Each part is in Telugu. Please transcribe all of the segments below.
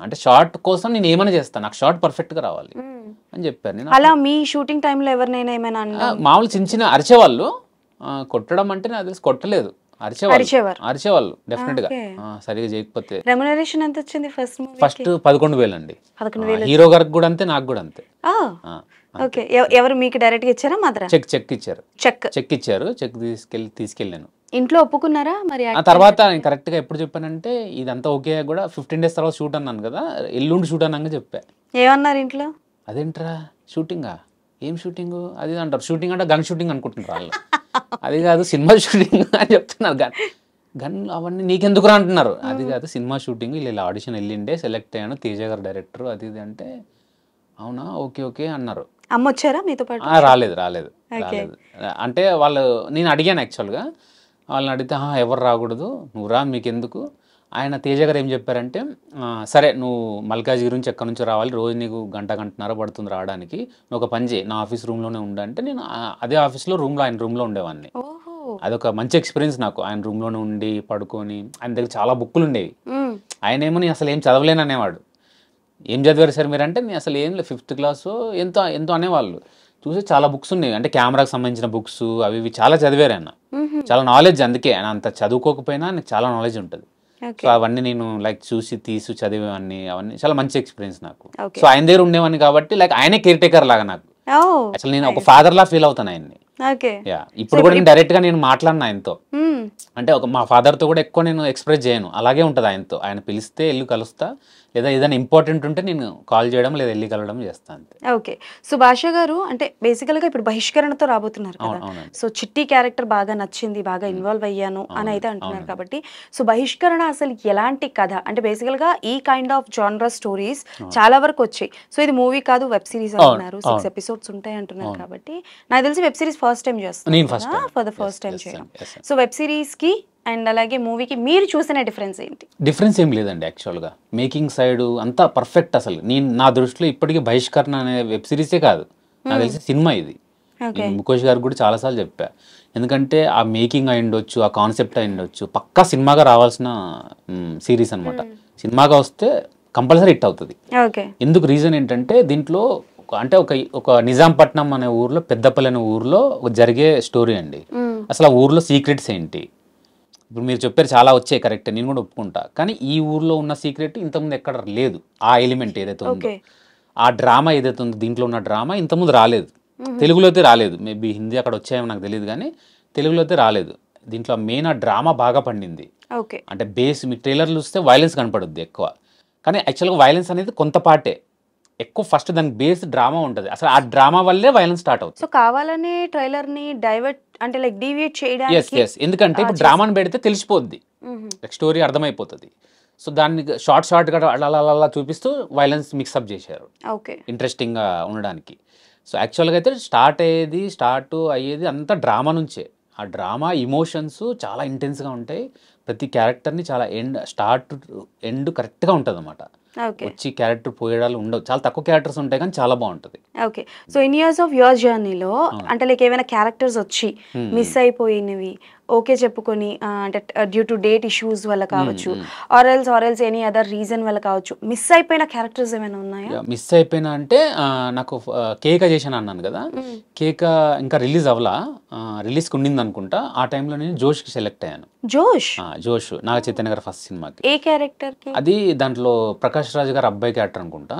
అంటే షార్ట్ కోసం నేను ఏమైనా చేస్తాను, నాకు షార్ట్ పర్ఫెక్ట్ గా రావాలి అని చెప్పారు. నేను అలా మీ షూటింగ్ టైంలో ఎవరినైనా ఏమైనా మామూలు చిన్న చిన్న అరిచేవాళ్ళు, కొట్టడం అంటే నాకు తెలిసి కొట్టలేదు, అరిచేవాళ్ళు డెఫినెట్ గా సరిగా చేయకపోతే. రెమ్యునరేషన్ ఎంత వచ్చింది ఫస్ట్ 11,000 అండి. హీరో గారికి కూడా అంతే, నాకు కూడా అంతే. ఓకే, ఎవరు మీకు డైరెక్ట్ గా ఇచ్చారా? మాత్రం చెక్ ఇచ్చారు, చెక్ ఇచ్చారు. చెక్ తీసుకెళ్ళాను. ఇంట్లో ఒప్పుకున్నారా మరి? ఆ తర్వాత నేను కరెక్ట్ గా ఎప్పుడు చెప్పానంటే ఇదంతా ఓకే కూడా 15 days తర్వాత షూట్ అన్నాను కదా, ఎల్లుండి షూట్ అన్నాక చెప్పా. ఏమన్నారు ఇంట్లో? అదేంట్రా షూటింగా, ఏం షూటింగ్ అది అంటారు. షూటింగ్ అంటే గన్ షూటింగ్ అనుకుంటున్నారు వాళ్ళు. అది కాదు సినిమా షూటింగ్ అని చెప్తున్నారు. గన్ అవన్నీ నీకెందుకురా అంటున్నారు. అది కాదు సినిమా షూటింగ్, ఇలా ఆడిషన్ వెళ్ళిండే, సెలెక్ట్ అయ్యాను, తేజ గారు డైరెక్టర్, అది ఇది అంటే అవునా ఓకే ఓకే అన్నారు. అమ్మ వచ్చారా మీతో పాటు? రాలేదు. అంటే వాళ్ళు, నేను అడిగాను యాక్చువల్గా, వాళ్ళని అడిగితే ఎవరు రాకూడదు, నువ్వు రా, మీకెందుకు. ఆయన తేజ గారు ఏం చెప్పారంటే సరే నువ్వు మల్కాజ్గిరి నుంచి ఎక్కడి నుంచో రావాలి, రోజు నీకు గంటన్నర పడుతుంది రావడానికి, నువ్వు ఒక పని చేయి, నా ఆఫీస్ రూమ్లోనే ఉండంటే నేను అదే ఆఫీస్లో ఆయన రూమ్లో ఉండేవాడిని. అదొక మంచి ఎక్స్పీరియన్స్ నాకు. ఆయన రూమ్లోనే ఉండి పడుకొని, ఆయన దగ్గర చాలా బుక్కులు ఉండేవి. ఆయన ఏమో నేను అసలు ఏం చదవలేను అనేవాడు. ఏం చదివారు సార్ మీరు అంటే నేను అసలు ఏం లేదు 5th class ఎంతో అనేవాళ్ళు. చూసి చాలా బుక్స్ ఉన్నాయి, అంటే కెమెరాకి సంబంధించిన బుక్స్ అవి ఇవి చాలా చదివారు ఆయన. చాలా నాలెడ్జ్, అందుకే ఆయన అంత చదువుకోకపోయినా నాకు చాలా నాలెడ్జ్ ఉంటుంది. సో అవన్నీ నేను చూసి చదివేవాన్ని, అవన్నీ చాలా మంచి ఎక్స్పీరియన్స్ నాకు. సో ఆయన దగ్గర ఉండేవాడిని కాబట్టి ఆయనే కేర్ టేకర్ లాగా నాకు. అసలు నేను ఒక ఫాదర్ లా ఫీల్ అవుతాను ఆయన్ని. ఇప్పుడు కూడా నేను డైరెక్ట్ గా నేను మాట్లాడిన ఆయనతో, అంటే మా ఫాదర్ తో కూడా ఎక్కువ నేను ఎక్స్ప్రెస్ చేయను, అలాగే ఉంటుంది ఆయనతో. ఆయన పిలిస్తే వెళ్ళి కలుస్తా, లేదా ఏదైనా ఇంపార్టెంట్ ఉంటే నేను కాల్ చేయడం లేదా వెళ్ళి కలవడం చేస్తాను. ఓకే, సో భాష గారు అంటే బేసికల్ గా ఇప్పుడు బహిష్కరణతో రాబోతున్నారు కదా, సో చిట్టి క్యారెక్టర్ బాగా నచ్చింది, బాగా ఇన్వాల్వ్ అయ్యాను అని అయితే అంటున్నారు కాబట్టి, సో బహిష్కరణ అసలు ఎలాంటి కథ అంటే బేసికల్ గా ఈ కైండ్ ఆఫ్ జానర్ స్టోరీస్ చాలా వరకు వచ్చాయి. సో ఇది మూవీ కాదు, వెబ్ సిరీస్ అంటున్నారు, 6 episodes ఉంటాయి అంటున్నారు కాబట్టి, నాకు తెలిసి వెబ్ సిరీస్ ఫస్ట్ టైం చేస్తాను, ఫర్ ద ఫస్ట్ టైం చేయడం. సో వెబ్ సిరీస్ కి అండ్ అలాగే మూవీకి మీరు చూసిన డిఫరెన్స్ ఏంటి? డిఫరెన్స్ ఏం లేదండి యాక్చువల్గా. మేకింగ్ సైడ్ అంతా పర్ఫెక్ట్. అసలు నేను నా దృష్టిలో ఇప్పటికీ బహిష్కరణ అనే వెబ్ సిరీసే కాదు, నాకు తెలిసి సినిమా ఇది. ముఖేష్ గారికి కూడా చాలాసార్లు చెప్పా, ఎందుకంటే ఆ మేకింగ్ అయి ఉండొచ్చు, ఆ కాన్సెప్ట్ అయి ఉండొచ్చు, పక్కా సినిమాగా రావాల్సిన సిరీస్ అనమాట. సినిమాగా వస్తే కంపల్సరీ హిట్ అవుతుంది. ఎందుకు రీజన్ ఏంటంటే దీంట్లో అంటే ఒక నిజాంపట్నం అనే ఊర్లో, పెద్దపల్లి అనే ఊర్లో జరిగే స్టోరీ అండి. అసలు ఆ ఊర్లో సీక్రెట్స్ ఏంటి, ఇప్పుడు మీరు చెప్పారు చాలా వచ్చాయి, కరెక్ట్, నేను కూడా ఒప్పుకుంటా. కానీ ఈ ఊర్లో ఉన్న సీక్రెట్ ఇంతకుముందు ఎక్కడ లేదు. ఆ ఎలిమెంట్ ఏదైతే ఉందో, ఆ డ్రామా ఏదైతే ఉందో, దీంట్లో ఉన్న డ్రామా ఇంతకుముందు రాలేదు, తెలుగులో అయితే రాలేదు. మేబీ హిందీ అక్కడ వచ్చాయేమో నాకు తెలియదు, కానీ తెలుగులో అయితే రాలేదు. దీంట్లో మెయిన్ ఆ డ్రామా బాగా పండింది. అంటే బేస్ మీ ట్రైలర్లు చూస్తే వైలెన్స్ కనపడుద్ది ఎక్కువ, కానీ యాక్చువల్గా వైలెన్స్ అనేది కొంత పాటే ఎక్కువ. ఫస్ట్ దానికి బేస్ డ్రామా ఉంటుంది, అసలు ఆ డ్రామా వల్లే వైలెన్స్ స్టార్ట్ అవుతుంది. సో కావాలనే ట్రైలర్ ని డైవర్ట్ అంటే డీవియేట్ చేయడానికి, ఎందుకంటే ఇప్పుడు డ్రామాని పెడితే తెలిసిపోద్ది, స్టోరీ అర్థమైపోతుంది. సో దాన్ని షార్ట్ గా అలా చూపిస్తూ వైలెన్స్ మిక్సప్ చేశారు ఇంట్రెస్టింగ్ గా ఉండడానికి. సో యాక్చువల్గా అయితే స్టార్ట్ అయ్యేది అంతా డ్రామా నుంచే. ఆ డ్రామా ఇమోషన్స్ చాలా ఇంటెన్స్గా ఉంటాయి, ప్రతి క్యారెక్టర్ని చాలా స్టార్ట్ ఎండ్ కరెక్ట్గా ఉంటుంది అన్నమాట. వచ్చి క్యారెక్టర్ పోయేడాలు ఉండవు, చాలా తక్కువ క్యారెక్టర్స్ ఉంటాయి కానీ చాలా బాగుంటుంది. Okay, so in years of your జర్నీలో అంటే ఏమైనా క్యారెక్టర్స్ వచ్చి మిస్ అయిపోయినవి ఓకే చెప్పుకొని, అంటే డ్యూ టు డేట్ ఇష్యూస్ వల్ల కావచ్చు, or else any other reason వల్ల కావచ్చు, మిస్ అయిపోయిన క్యారెక్టర్స్ ఏమైనా ఉన్నాయా? మిస్ అయిపోయినా అంటే నాకు కేక చేశాను అన్నాను కదా, కేక ఇంకా రిలీజ్ అవ్వలా, రిలీజ్కి ఉండింది అనుకుంటా. ఆ టైంలో నేను జోష్కి సెలెక్ట్ అయ్యాను. జోష్ నాగ చైతన్య గారి ఫస్ట్ సినిమాకి. ఏ క్యారెక్టర్? అది దాంట్లో ప్రకాష్ రాజ్ గారు అబ్బాయి క్యారెక్టర్ అనుకుంటా.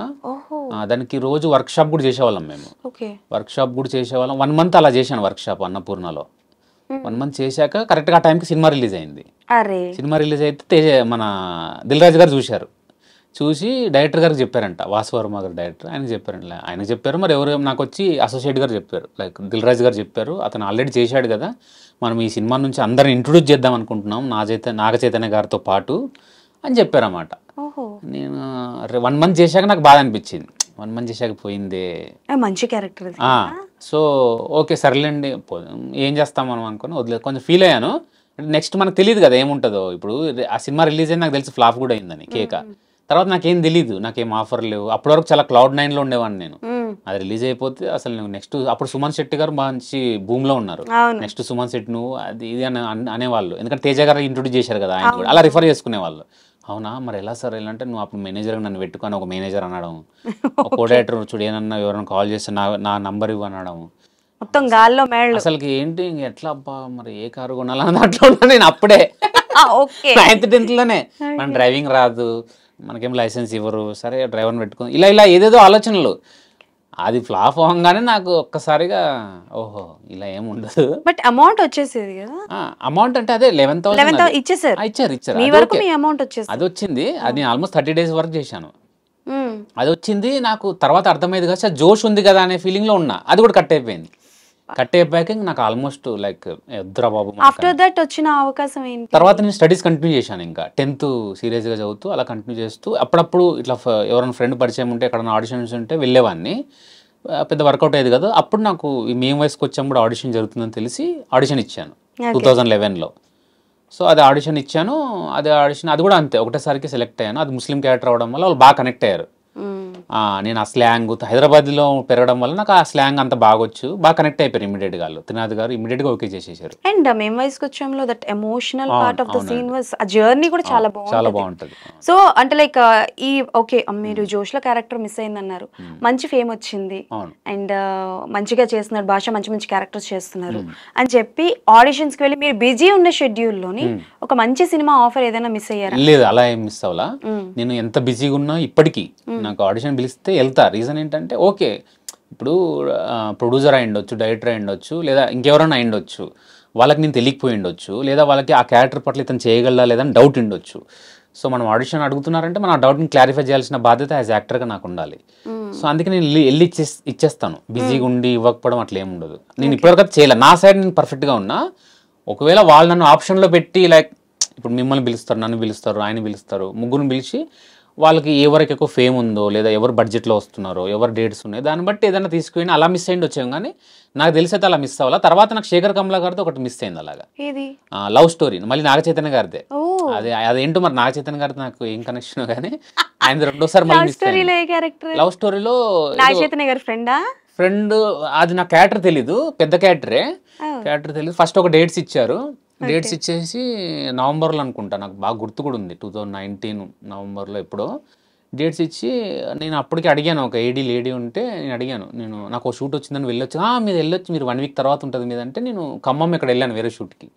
దానికి రోజు వర్క్ షాప్ కూడా చేసేవాళ్ళం మేము. వర్క్ షాప్ కూడా చేసేవాళ్ళం, 1 month అలా చేశాను వర్క్ షాప్ అన్నపూర్ణలో. 1 month చేశాక కరెక్ట్గా ఆ టైంకి సినిమా రిలీజ్ అయింది. సినిమా రిలీజ్ అయితే మన దిల్ రాజు గారు చూసి డైరెక్టర్ గారికి చెప్పారంట, వాసువర్మ గారు డైరెక్టర్, ఆయనకు చెప్పారు. మరి ఎవరు నాకు వచ్చి అసోసియేట్ గారు చెప్పారు, దిల్ రాజు గారు చెప్పారు, అతను ఆల్రెడీ చేశాడు కదా, మనం ఈ సినిమా నుంచి అందరిని ఇంట్రొడ్యూస్ చేద్దాం అనుకుంటున్నాం నాగ చైతన్య గారితో పాటు అని చెప్పారన్నమాట. నేను 1 month చేశాక నాకు బాధ అనిపించింది, 1 month చేశాక పోయిందే, మంచి క్యారెక్టర్. సో ఓకే సర్లేండి ఏం చేస్తాం మనం అనుకుని వదిలేదు, కొంచెం ఫీల్ అయ్యాను. నెక్స్ట్ మనకు తెలియదు కదా ఏముంటుందో. ఇప్పుడు ఆ సినిమా రిలీజ్ అయింది, నాకు తెలిసి ఫ్లాప్ కూడా అయిందని కేక. తర్వాత నాకేం తెలీదు, నాకేం ఆఫర్ లేవు. అప్పటి వరకు చాలా Cloud9లో ఉండేవాడిని నేను. అది రిలీజ్ అయిపోతే అసలు నెక్స్ట్ అప్పుడు సుమన్ శెట్టి గారు మంచి భూమిలో ఉన్నారు. నెక్స్ట్ సుమన్ శెట్టి నువ్వు అది ఇది అనేవాళ్ళు, ఎందుకంటే తేజ గారు ఇంట్రొడ్యూస్ చేశారు కదా ఆయన కూడా, అలా రిఫర్ చేసుకునేవాళ్ళు. అవునా మరి ఎలా సార్ ఎలా అంటే నువ్వు అప్పుడు మేనేజర్ నన్ను పెట్టుకొని ఒక మేనేజర్ అనడం, ఒక కోడైటర్ చూడు ఏమన్నా ఎవరైనా కాల్ చేస్తే నా నంబర్ ఇవ్వ అనడం, మొత్తం గాల్లో మేళ్ళు. అసలుకి ఏంటి ఇంక ఎట్లా అబ్బా మరి ఏ కారు కొనాలని దాంట్లో ఉన్నా నేను అప్పుడే ఓకే 9th 10th లోనే. మన డ్రైవింగ్ రాదు, మనకేం లైసెన్స్ ఇవ్వరు, సరే డ్రైవర్ని పెట్టుకుని ఇలా ఏదేదో ఆలోచనలు. అది ఫ్లాప్ అవ్వగానే నాకు ఒక్కసారిగా ఓహో ఇలా ఏమి ఉండదు. బట్ అమౌంట్ వచ్చేసేది కదా, అమౌంట్ అంటే అదే 11,000 ఇచ్చేసారు. ఇచ్చారు మీ వరకు మీ అమౌంట్ వచ్చేసి అది వచ్చింది. అది నేను ఆల్మోస్ట్ 30 days వర్క్ చేశాను. అది వచ్చింది నాకు తర్వాత అర్థమైంది కదా సార్, జోష్ ఉంది కదా అనే ఫీలింగ్లో ఉన్నా. అది కూడా కట్ అయిపోయింది. కట్ అయిపోయాక నాకు ఆల్మోస్ట్ లైక్ ఎద్దురా బాబు. ఆఫ్టర్ దట్ వచ్చిన అవకాశం ఏంటి? తర్వాత నేను స్టడీస్ కంటిన్యూ చేశాను. ఇంకా 10th సీరియస్గా చదువుతూ అలా కంటిన్యూ చేస్తూ అప్పుడప్పుడు ఇట్లా ఎవరైనా ఫ్రెండ్ పరిచయం ఉంటే ఎక్కడైనా ఆడిషన్స్ ఉంటే వెళ్ళేవాడిని. పెద్ద వర్కౌట్ అయ్యేది కదా. అప్పుడు నాకు మేము వయసుకు వచ్చాము ఆడిషన్ జరుగుతుందని తెలిసి ఆడిషన్ ఇచ్చాను 2011లో. సో అది ఆడిషన్ ఇచ్చాను. అది కూడా అంతే, ఒకటేసారికి సెలెక్ట్ అయ్యాను. అది ముస్లిం క్యారెక్టర్ అవడం వల్ల వాళ్ళు బాగా కనెక్ట్ అయ్యారు. నేను ఆ స్లాంగ్ హైదరాబాద్లో పెరగడం వల్ల నాకు ఆ స్లాంగ్ అంత బాగొచ్చు, బాగా కనెక్ట్ అయిపోయారు ఇమీడియట్గా. వాళ్ళు త్రినాథ్ గారు ఇమీడియట్గా ఓకే చేసేసారు. అండ్ మేము వయసుకు వచ్చాంలో that emotional part of the scene was, ఆ జర్నీ కూడా చాలా బాగుంటుంది. సో అంటే లైక్ ఈ ఓకే మీరు జోష్లో క్యారెక్టర్ మిస్ అయిందన్నారు, మంచి ఫేమ్ వచ్చింది అండ్ మంచిగా చేస్తున్నారు, భాష మంచి మంచి క్యారెక్టర్స్ చేస్తున్నారు అని చెప్పి ఆడిషన్స్కి వెళ్ళి మీరు బిజీ ఉన్న షెడ్యూల్లోని ఒక మంచి సినిమా ఆఫర్ ఏదైనా మిస్ అయ్యారా? లేదు, అలా ఏం మిస్ అవ్వాలా. నేను ఎంత బిజీగా ఉన్నా ఇప్పటికీ నాకు ఆడిషన్ పిలిస్తే వెళ్తా. రీజన్ ఏంటంటే ఓకే ఇప్పుడు ప్రొడ్యూసర్ అయి ఉండొచ్చు, డైరెక్టర్ అయి ఉండొచ్చు, లేదా ఇంకెవరైనా అయి ఉండొచ్చు, వాళ్ళకి నేను తెలియకపోయి ఉండొచ్చు, లేదా వాళ్ళకి ఆ క్యారెక్టర్ పట్ల ఇతను చేయగలడా లేదని డౌట్ ఉండొచ్చు. సో మనం ఆడిషన్ అడుగుతున్నారంటే మనం ఆ డౌట్ని క్లారిఫై చేయాల్సిన బాధ్యత యాజ్ యాక్టర్గా నాకు ఉండాలి. సో అందుకే నేను వెళ్ళి ఇచ్చేస్తాను. బిజీగా ఉండి ఇవ్వకపోవడం అట్లా ఏమి ఉండదు. నేను ఇప్పటివరకు చేయలే. నా సైడ్ నేను పర్ఫెక్ట్గా ఉన్నా. ఒకవేళ వాళ్ళు నన్ను ఆప్షన్లో పెట్టి లైక్ ఇప్పుడు మిమ్మల్ని పిలుస్తారు, నన్ను పిలుస్తారు, ఆయన పిలుస్తారు, ముగ్గురు పిలిచి వాళ్ళకి ఎవరికి ఎక్కువ ఫేమ్ ఉందో, లేదా ఎవరు బడ్జెట్లో వస్తున్నారో, ఎవరు డేట్స్ ఉన్నాయో దాన్ని బట్టి ఏదైనా తీసుకుని అలా మిస్ అయ్యింది వచ్చాం. కానీ నాకు తెలిసి అయితే అలా మిస్ అవ్వాలా. తర్వాత నాకు శేఖర్ కమలా గారితో ఒకటి మిస్ అయింది అలాగా, లవ్ స్టోరీ, మళ్ళీ నాగ చైతన్య గారిదే. అదేంటో మరి నాగ చైతన్య గారితో నాకు ఏం కనెక్షన్ కానీ ఆయన రెండోసారి మళ్ళీ మిస్ అయ్యింది. లవ్ స్టోరీలో ఫ్రెండ్, అది నా క్యారెక్టర్ తెలీదు, పెద్ద క్యారెక్టర్ తెలీదు. ఫస్ట్ ఒక డేట్స్ ఇచ్చారు. డేట్స్ ఇచ్చేసి నవంబర్లో అనుకుంటా, నాకు బాగా గుర్తు కూడా ఉంది, 2019 నవంబర్లో ఎప్పుడో డేట్స్ ఇచ్చి నేను అప్పటికి అడిగాను. ఒక లేడీ ఉంటే నేను అడిగాను, నాకు ఒక షూట్ వచ్చిందని వెళ్ళొచ్చు. మీరు వెళ్ళొచ్చు, మీరు 1 week తర్వాత ఉంటుంది మీద అంటే నేను ఖమ్మం ఇక్కడ వెళ్ళాను వేరే షూట్కి.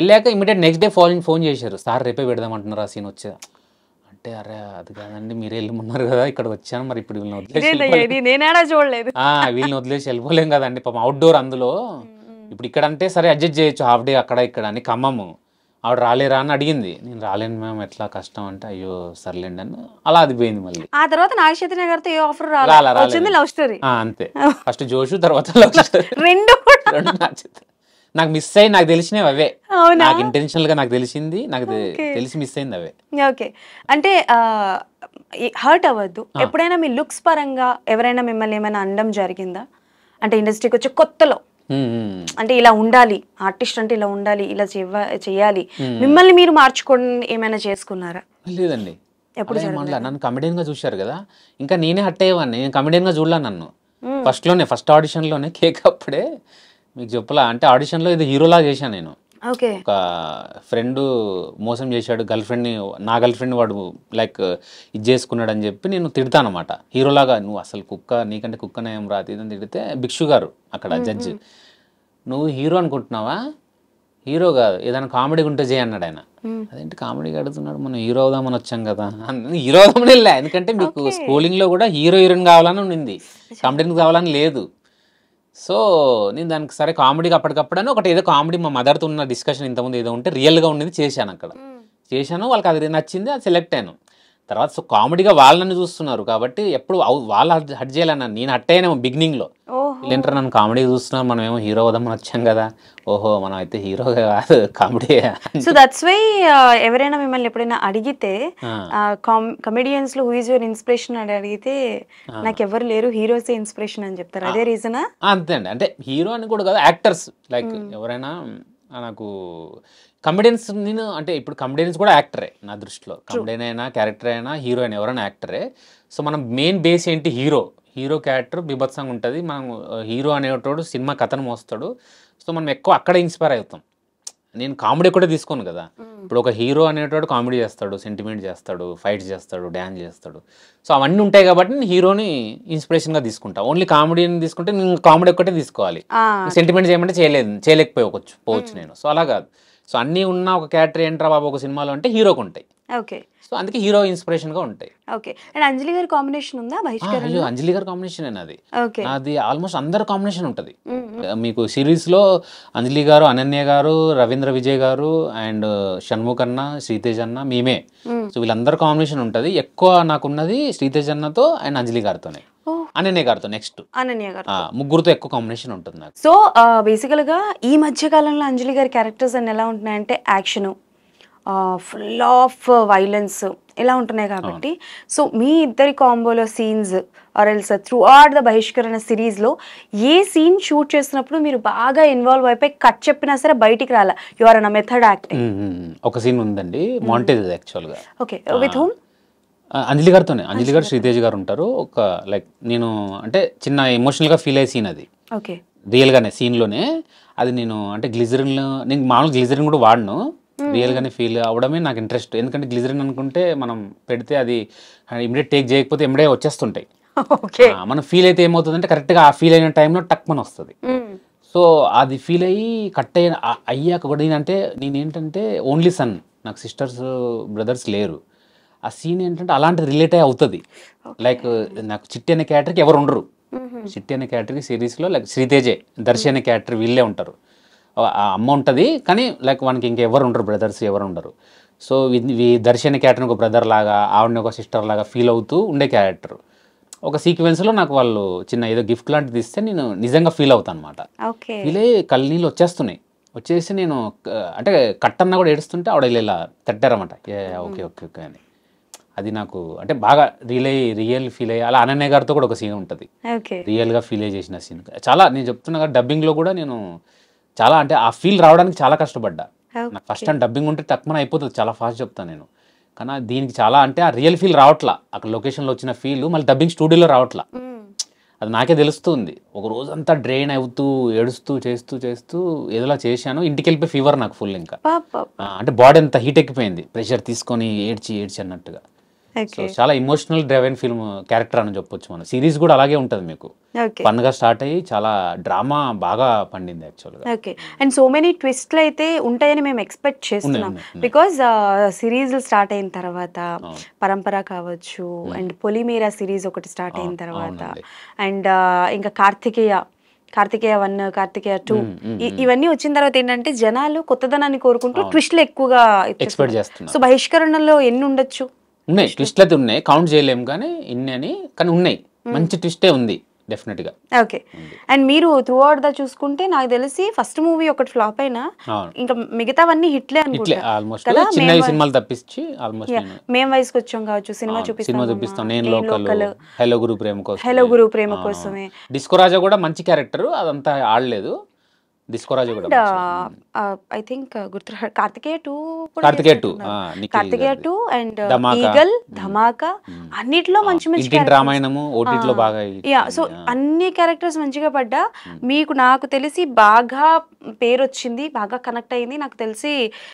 వెళ్ళాక ఇమీడియట్ నెక్స్ట్ డే ఫోన్ చేశారు, సార్ రేపే పెడదామంటున్నారు ఆ సీన్ వచ్చేదా అంటే. అరే అది కాదండి, మీరే వెళ్ళమన్నారు కదా, ఇక్కడ వచ్చాను, మరి ఇప్పుడు వీళ్ళని వదిలేసి వెళ్ళిపోలేం కదండి పాపం, అవుట్డోర్ అందులో. ఇప్పుడు ఇక్కడ అంటే సరే అడ్జస్ట్ చేయొచ్చు, హాఫ్ డే అక్కడ ఇక్కడ అని. ఖమ్మము ఆవిడ రాలేరా అని అడిగింది. నేను రాలేను మ్యామ్, ఎట్లా కష్టం అంటే, అయ్యో సర్లేండి అని అలా అది పోయింది. మళ్ళీ ఆ తర్వాత నాగ చైతన్య గారితో ఏ ఆఫర్ రాలేదు, లవ్ స్టోరీ అంతే. ఫస్ట్ జోషు, తర్వాత లవ్ స్టోరీ, రెండు నాకు మిస్ అయ్యి నాకు తెలిసినవి అవే. నాకు ఇంటెన్షనల్ గా నాకు తెలిసింది, నాకు తెలిసి మిస్ అయింది అవే. ఓకే, అంటే హర్ట్ అవ్వద్దు. ఎప్పుడైనా మీ లుక్స్ పరంగా ఎవరైనా మిమ్మల్ని ఏమైనా అనడం జరిగిందా? అంటే ఇండస్ట్రీకి వచ్చే కొత్తలో అంటే ఇలా ఉండాలి, ఆర్టిస్ట్ అంటే ఇలా ఉండాలి, ఇలా చేయాలి, మిమ్మల్ని మీరు మార్చుకోవడం ఏమైనా చేసుకున్నారా? లేదండి, ఎప్పుడు నన్ను కమెడియన్ గా చూశారు కదా, ఇంకా నేనే హట్ అయ్యేవాడిని. నేను కమెడియన్ గా చూడలా నన్ను. ఫస్ట్ ఆడిషన్లోనే కేక్ అప్పుడే మీకు చెప్పలా, అంటే ఆడిషన్లో ఇది హీరోలా చేశాను నేను. ఒక ఫ్రెండ్ మోసం చేశాడు నా గర్ల్ ఫ్రెండ్ వాడు లైక్ ఇది చేసుకున్నాడు అని చెప్పి నేను తిడతాను అనమాట హీరోలాగా. నువ్వు అసలు నీకంటే కుక్కనే ఏం రాదు ఇదని తిడితే భిక్షు గారు అక్కడ జడ్జి, నువ్వు హీరో అనుకుంటున్నావా? హీరో కాదు, ఏదైనా కామెడీ ఉంటే చేయి అన్నాడు ఆయన. అదేంటి కామెడీగా అడుగుతున్నాడు, మనం హీరో అవుదామని వచ్చాం కదా. హీరో అవుదామని వెళ్ళా, ఎందుకంటే మీకు స్కూలింగ్లో కూడా హీరోయిన్ కావాలని ఉండింది, కామెడీని కావాలని లేదు. సో నేను దానికి సరే కామెడీగా అప్పటికప్పుడని ఒకటి ఏదో కామెడీ మా మదర్తో ఉన్న డిస్కషన్ ఇంతకుముందు ఏదో ఉంటే రియల్గా ఉండేది చేశాను. అక్కడ చేశాను, వాళ్ళకి అది నచ్చింది, అది సెలెక్ట్ అయ్యాను. తర్వాత సో కామెడీగా వాళ్ళని చూస్తున్నారు కాబట్టి ఎప్పుడు వాళ్ళు హట్ చేయాలన్నా, నేను హట్ అయ్యానేమో బిగినింగ్లో. వీళ్ళంటారు నన్ను కామెడీ చూస్తున్నారు, మనం ఏమో హీరో అవుదామని వచ్చాం కదా, ఓహో మనం అయితే హీరోగా కాదు కామెడీ. సో దట్స్ వై ఎవరైనా మిమ్మల్ని ఎప్పుడైనా అడిగితే కమెడియన్స్ లో హూ ఇస్ యువర్ ఇన్స్పిరేషన్ అని అడిగితే నాకు ఎవరు లేరు, హీరోసే ఇన్స్పిరేషన్ అని చెప్తారు. అదే రీజనా? అంతే అండి, అంటే హీరో అని కూడా కాదు, యాక్టర్స్ లైక్ ఎవరైనా నాకు కమెడియన్స్. నేను అంటే ఇప్పుడు కమెడియన్స్ కూడా యాక్టరే నా దృష్టిలో, కమెడియన్ అయినా క్యారెక్టర్ అయినా హీరో అయినా ఎవరైనా యాక్టరే. సో మనం మెయిన్ బేస్ ఏంటి, హీరో క్యారెక్టర్ బీభత్సంగా ఉంటుంది. మనం హీరో అనేటోడు సినిమా కథను మోస్తాడు. సో మనం ఎక్కువ అక్కడే ఇన్స్పైర్ అవుతాం. నేను కామెడీ కూడా తీసుకోను కదా. ఇప్పుడు ఒక హీరో అనేవాడు కామెడీ చేస్తాడు, సెంటిమెంట్ చేస్తాడు, ఫైట్స్ చేస్తాడు, డ్యాన్స్ చేస్తాడు. సో అవన్నీ ఉంటాయి కాబట్టి నేను హీరోని ఇన్స్పిరేషన్గా తీసుకుంటా. ఓన్లీ కామెడీని తీసుకుంటే నేను కామెడీ ఒక్కటే తీసుకోవాలి, సెంటిమెంట్ చేయమంటే చేయలేకపోవచ్చు నేను. సో అలా కాదు. సో అన్నీ ఉన్న ఒక క్యారెక్టర్ ఏంట్రా బాబు ఒక సినిమాలో అంటే హీరోకి ఉంటాయి. ఓకే. సో అందుకే హీరో ఇన్స్పిరేషన్గా ఉంటాయి. ఓకే. అండ్ అంజలి గారి కాంబినేషన్ ఉందా బహిష్కరణ? అయ్యో అంజలి గారి కాంబినేషన్ అది. ఓకే. అది ఆల్మోస్ట్ అందరు కాంబినేషన్ ఉంటుంది మీకు సిరీస్లో. అంజలి గారు, అనన్య గారు, రవీంద్ర విజయ్ గారు అండ్ షణ్ముఖ్ అన్న, శ్రీతేజ్ అన్న, మేమే. సో వీళ్ళందరూ కాంబినేషన్ ఉంటుంది. ఎక్కువ నాకున్నది శ్రీతేజ్ అన్నతో అండ్ అంజలి గారితోనే, అనన్య గారితో నెక్స్ట్, అనన్య గారు, ముగ్గురుతో ఎక్కువ కాంబినేషన్ ఉంటుంది నాకు. సో బేసికల్ గా ఈ మధ్య కాలంలో అంజలి గారి క్యారెక్టర్స్ అన్ని ఎలా ఉంటున్నాయంటే యాక్షన్, ఫుల్ ఆఫ్ వైలెన్స్ ఇలా ఉంటున్నాయి కాబట్టి, సో మీ ఇద్దరి కాంబోలో scenes are else throughout the Bahishkarana సిరీస్లో ఏ సీన్ షూట్ చేస్తున్నప్పుడు మీరు బాగా ఇన్వాల్వ్ అయిపోయి కట్ చెప్పినా సరే బయటికి రాలా, you are an method acting? ఒక సీన్ ఉందండి, మాంటేజ్ యాక్చువల్గా. ఓకే. With whom? అంజలి గారితోనే. అంజలి గారు, శ్రీతేజ్ గారు ఉంటారు. ఒక లైక్ నేను అంటే చిన్న ఎమోషనల్గా ఫీల్ అయ్యే సీన్ అది. ఓకే. రియల్గానే సీన్లోనే అది నేను అంటే నేను మామూలుగా గ్లిజరిన్ కూడా వాడను, రియల్గానే ఫీల్ అవ్వడమే నాకు ఇంట్రెస్ట్. ఎందుకంటే గ్లిజరిన్ అనుకుంటే మనం పెడితే అది ఇమిడియట్ టేక్ చేయకపోతే ఇమిడే వచ్చేస్తుంటాయి. మనం ఫీల్ అయితే ఏమవుతుందంటే కరెక్ట్గా ఆ ఫీల్ అయిన టైంలో టక్ మన వస్తుంది. సో అది ఫీల్ అయ్యి కట్ అయ్యాక కూడా నేనేంటంటే ఓన్లీ సన్, నాకు సిస్టర్స్ బ్రదర్స్ లేరు. ఆ సీన్ ఏంటంటే అలాంటిది రిలేట్ అయ్యి అవుతుంది. లైక్ నాకు చిట్టి అనే క్యారెక్టర్కి ఎవరు ఉండరు. చిట్టి అనే క్యారెక్టర్కి సిరీస్లో లైక్ శ్రీతేజే, దర్శి అనే క్యారెక్టర్ వీళ్ళే ఉంటారు. ఆ అమ్మ ఉంటుంది కానీ లైక్ మనకి ఇంకెవరు ఉండరు, బ్రదర్స్ ఎవరు ఉండరు. సో దర్శి అనే క్యారెక్టర్ని ఒక బ్రదర్ లాగా, ఆవిడని ఒక సిస్టర్ లాగా ఫీల్ అవుతూ ఉండే క్యారెక్టర్. ఒక సీక్వెన్స్లో నాకు వాళ్ళు చిన్న ఏదో గిఫ్ట్ లాంటిది ఇస్తే నేను నిజంగా ఫీల్ అవుతాను అనమాట. ఫీల్ అయ్యి కళ్ళనీళ్ళు వచ్చేసి నేను అంటే కట్టన్నా కూడా ఏడుస్తుంటే ఆవిడ ఇలా తట్టారన్నమాట. ఓకే ఓకే ఓకే అని. అది నాకు అంటే బాగా రియల్ ఫీల్ అయ్యి. అలా అనన్య గారితో కూడా ఒక సీన్ ఉంటుంది, రియల్గా ఫీల్ అయ్యి చేసిన సీన్. చాలా నేను చెప్తున్నా కదా, డబ్బింగ్లో కూడా నేను చాలా అంటే ఆ ఫీల్ రావడానికి చాలా కష్టపడ్డా. నాకు ఫస్ట్ టైం డబ్బింగ్ ఉంటే తక్కువ అయిపోతుంది, చాలా ఫాస్ట్ చెప్తాను నేను. కానీ దీనికి చాలా అంటే ఆ రియల్ ఫీల్ రావట్లా. అక్కడ లొకేషన్లో వచ్చిన ఫీల్ మళ్ళీ డబ్బింగ్ స్టూడియోలో రావట్లా. అది నాకే తెలుస్తుంది. ఒక రోజంతా డ్రైన్ అవుతూ ఏడుస్తూ చేస్తూ ఏదోలా చేశాను. ఇంటికి వెళ్ళిపోయి ఫీవర్ నాకు ఫుల్. ఇంకా అంటే బాడీ అంతా హీట్ ఎక్కిపోయింది, ప్రెషర్ తీసుకొని ఏడ్చి అన్నట్టుగా. సో చాలా ఇమోషనల్ డ్రైవెన్ ఫిల్మ్ క్యారెక్టర్ అని చెప్పొచ్చు. మన సిరీస్ కూడా అలాగే ఉంటుంది, మీకు ఫన్ గా స్టార్ట్ అయ్యి చాలా డ్రామా బాగా పండింది యాక్చువల్గా. ఓకే. అండ్ సో మెనీ ట్విస్ట్లు అయితే ఉంటాయని మేము ఎక్స్పెక్ట్ చేస్తున్నాం. బికాజ్ సిరీస్ స్టార్ట్ అయిన తర్వాత పరంపర కావచ్చు, అండ్ పొలిమేరా సిరీస్ ఒకటి స్టార్ట్ అయిన తర్వాత, అండ్ ఇంకా కార్తికేయ 1, కార్తికేయ 2 ఇవన్నీ వచ్చిన తర్వాత ఏంటంటే జనాలు కొత్తదనాన్ని కోరుకుంటూ ట్విస్ట్లు ఎక్కువగా ఎక్స్పెక్ట్ చేస్తున్నారు. సో బహిష్కరణలో ఎన్ని ఉండొచ్చు? ఉన్నాయి, ట్విస్ట్లు అయితే ఉన్నాయి, కౌంట్ చేయలేము కానీ కానీ ఉన్నాయి. మంచి ట్విస్టే ఉంది డెఫినెట్గా. ఓకే. అండ్ మీరు త్రూ అవుట్ దా చూసుకుంటే నాకు తెలిసి ఫస్ట్ మూవీ ఒకటి ఫ్లాప్ అయినా ఇంకా మిగతావన్నీ హిట్లే అనుకుంటా. ఆల్మోస్ట్ చిన్న సినిమాలు తప్పించి ఆల్మోస్ట్ మేం వయసుకి వచ్చాం కావచ్చు, సినిమా చూపిస్తాం, నేను లోకల్, హలో గురు ప్రేమ కోసమే. డిస్కో రాజా కూడా మంచి క్యారెక్టర్, అదంతా ఆడలేదు. డిస్కో రాజా కూడా ఐ థింక్ గుర్తు. కార్తికేయ 2 అండ్ ఈగల్, ధమాకా అన్నిట్లో మంచి రామాయణము ఓటీటీలో బాగా. సో అన్ని క్యారెక్టర్స్ మంచిగా పడ్డా. మీకు నాకు తెలిసి బాగా పేరు వచ్చింది, బాగా కనెక్ట్ అయింది నాకు తెలిసి